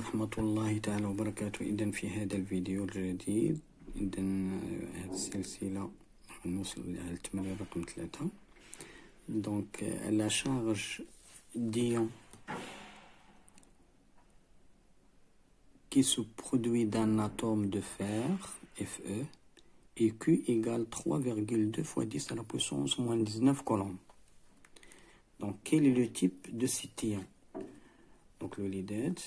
ورحمة الله تعالى وبركاته. إذن في هذا الفيديو الجديد هذه السلسلة نوصل للتمرين رقم 3. Donc la charge d'ion qui se produit d'un atome de fer Fe et Q égale 3,2 fois 10 à la puissance moins 19 coulombs. Donc quel est le type de cet ion? Donc الوليدات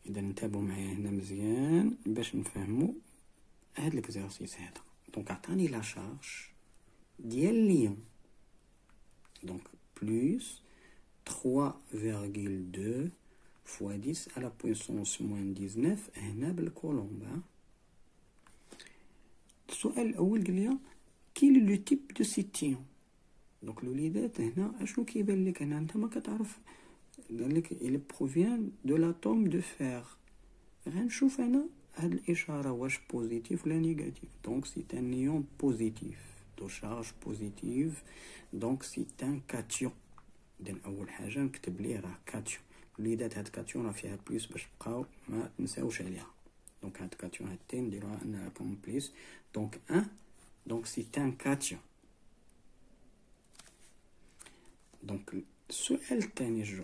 إذا نتابعوا معايا هنا مزيان باش نفهموا هاد l'exercice هذا. Donc عطاني لا شارج ديال ليون donc plus 3,2 fois 10 à la puissance moins 19 هنا بالكولومب. السؤال الأول قال لي كيل لو تيب دو سيت ion. دونك الوليدات هنا اشنو كيبان لك هنا؟ انت ما كتعرف قال لك il provient de l'atome de fer. غنشوف انا هاد الاشاره واش بوزيتيف ولا نيجاتيف. دونك سي ان ion بوزيتيف دو شارج بوزيتيف دونك سي ان كاتيون. اذا اول حاجه نكتب ليه راه كاتيون. الوليدات هاد كاتيون راه فيها بليس باش تبقاو ما تنساوش عليها. دونك هاد كاتيون هادتين نديروها انها كوم بليس دونك ان دونك سي ان كاتيون. دونك السؤال الثاني جو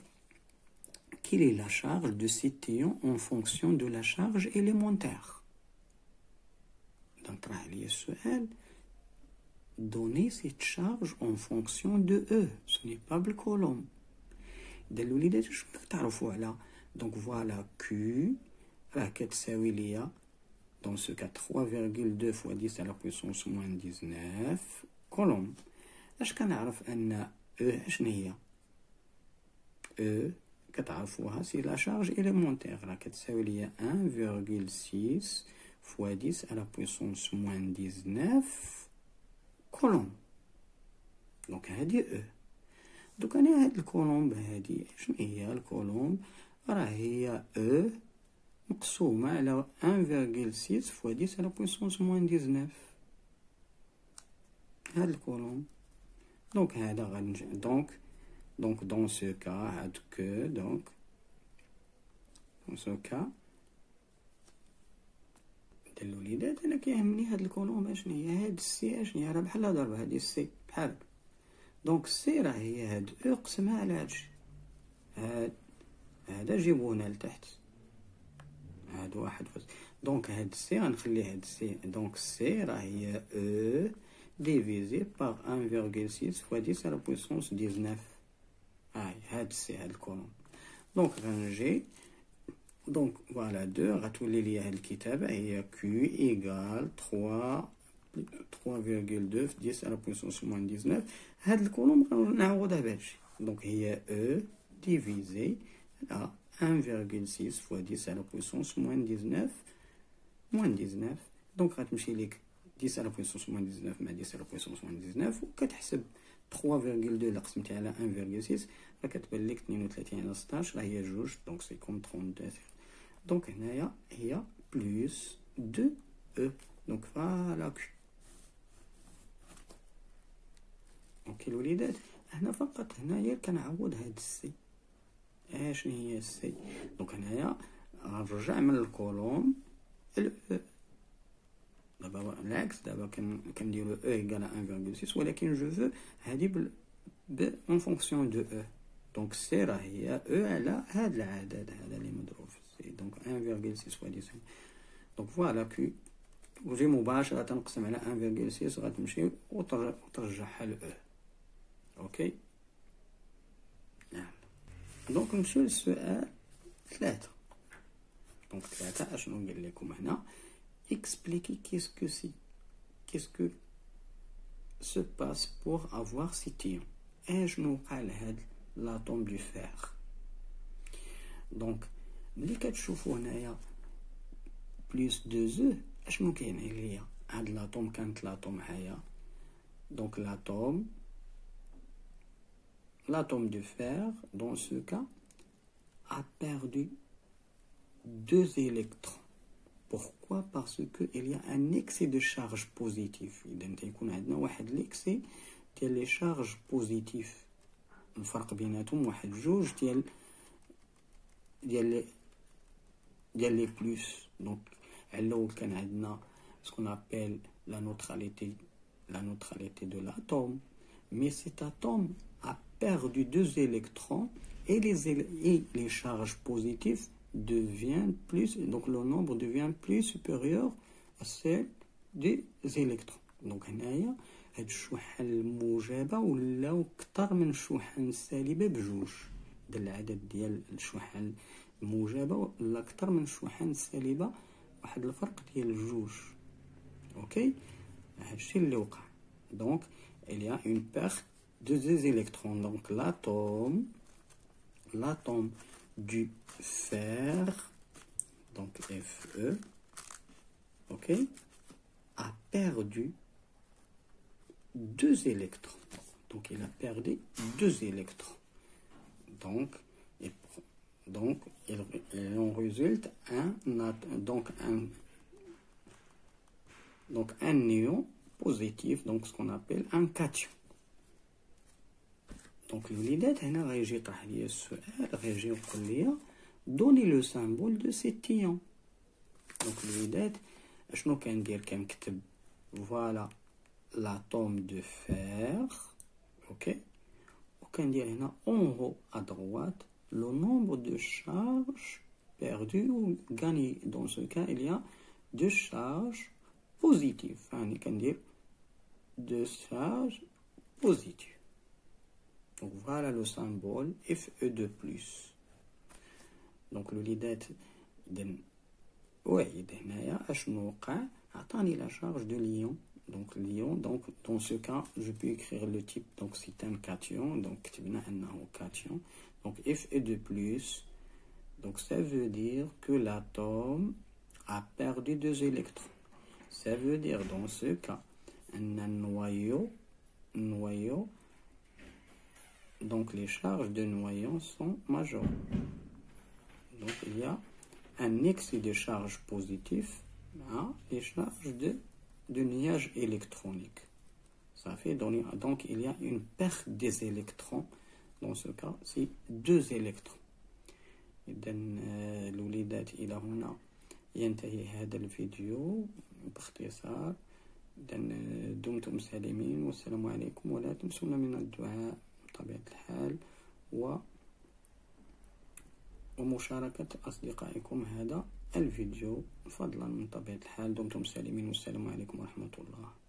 quelle est la charge de cet ion en fonction de la charge élémentaire. Donc راه لي السؤال donner cette charge en fonction de E, ce n'est pas le colombe. إذا الوليدات شنو تعرفوا على donc voilà Q راه كتساوي ليا dans ce cas 3,2 fois 10 à la puissance moins 19 coulombs. اش كنعرف ان E اشنو هي؟ E كتعرفوها سي لا شارج élémentaire راه كتساوي ليا 1,6 fois 10 à la puissance moins 19 كولومب. دونك هادي E. دوك انا هاد الكولومب هادي شنو هي؟ الكولومب راه هي E مقسومة على 1,6 fois 10 à la puissance moins 19. هاد الكولومب دونك هذا غنجي donc dans ce cas هاد que donc dans ce cas ديال الوليدات انا كيهمني هاد الكولومب اشنو هي؟ هاد السي اشنو هي؟ راه بحال ضربه هادي السي بحال دونك السي راه هي هاد او قسمها على هادشي هذا جيبوه هنا لتحت هاد واحد بس. دونك هاد السي غنخلي هاد السي دونك السي راه هي او divisé par 1,6 fois 10 à la puissance 19. هاد السي هاد الكولوم. دونك غنجي دونك فوالا 2 غتولي ليا هاد الكتابه هي Q égale 3,2 في 10 à la puissance moins 19. هاد الكولوم غنعوضها بهادشي دونك هي E divisé à 1,6 fois 10 à la puissance moins 19 دونك غتمشي ليك 10 à la puissance moins 19 مع 10 à la puissance moins 19 وكتحسب 3,2 اللي قسمتي على 1,6 فكتبان لك 32 على 16 راه هي جوج دونك سي كوم 32. دونك هنايا هي بلس 2 او دونك فوالا كو. اوكي الوليدات هنا فقط هنايا كنعوض هاد السي اشنو هي السي. دونك هنايا غنرجع من الكولوم دابا العكس دابا كنديرو E égale à 1,6 ولكن جو فو هادي en fonction de E. دونك سي راه هي E على هاد العدد هذا اللي مضروب في سي دونك 1,6 fois 10 دونك فوالا كي وجي مباشرة تنقسم على 1,6 غتمشي وترجعها ل E. اوكي نعم. دونك نمشيو للسؤال 3. دونك 3 اشنو قال لكم هنا؟ expliquer qu'est-ce que se passe pour avoir cet ion. اشنو وقع لهاد l'atome du fer. دونك ملي كتشوفوا هنايا بلس 2 او اشنو كاين ليا؟ هاد l'atome كانت l'atome معايا دونك l'atome du fer dans ce cas a perdu 2 électrons. Pourquoi? Parce qu'il y a un excès de charge positive. إذا تيكون عندنا واحد l'excès ديال لي شارج بوزيتيف. الفرق بيناتهم واحد جوج ديال ديال لي بلس. دونك على الاول كان عندنا سكون ابل لا نوتراليتي de l'atome, mais cet atome a perdu 2 électrons et les charges positives deviennent plus, donc le nombre devient plus supérieur à celle des électrons. Donc هنايا هاد الشحن الموجبة ولاو كتر من الشحن السالبة بجوج. هذا العدد ديال الشحن الموجبة ولا كتر من الشحن السالبة واحد الفرق ديال جوج. اوكي هادشي اللي وقع. Donc il y a une perte de 2 électrons. Donc l'atome du fer, donc Fe, ok, a perdu 2 électrons. Donc il a perdu 2 électrons. Donc il en résulte un ion positif, donc ce qu'on appelle un cation. Donc الوليدات هنا غيجي يطرح ليا السؤال، غيجي يقول ليا دوني لو سامبول دو سيت ion. دونك الوليدات اشنو كندير؟ كنكتب فوالا l'atome de fer, ok, وكندير هنا en haut à droite le nombre de charges perdues ou gagnées. Dans ce cas il y a 2 charges positives. يعني كندير 2 charges positives. Donc voilà le symbole Fe2+. Donc الوليدات واعد هنايا اشنو وقع؟ عطاني la charge de l'ion. Donc l'ion, donc dans ce cas je peux écrire le type, donc c'est un cation. Donc كتبنا انه cation. Donc Fe2+, donc ça veut dire que l'atome a perdu 2 électrons. Ça veut dire dans ce cas un noyau, donc les charges de noyau sont majeures. Donc il y a un excès de charge positive à les charges de nuages électroniques. Ça fait donner, donc il y a une perte des électrons. Dans ce cas c'est 2 électrons. إذا الوليدات إلى هنا ينتهي هذا الفيديو باختصار. إذا دمتم سالمين والسلام عليكم، ولا تنسون من الدعاء بطبيعة الحال ومشاركة أصدقائكم هذا الفيديو فضلا من طبيعة الحال. دمتم سالمين والسلام عليكم ورحمة الله.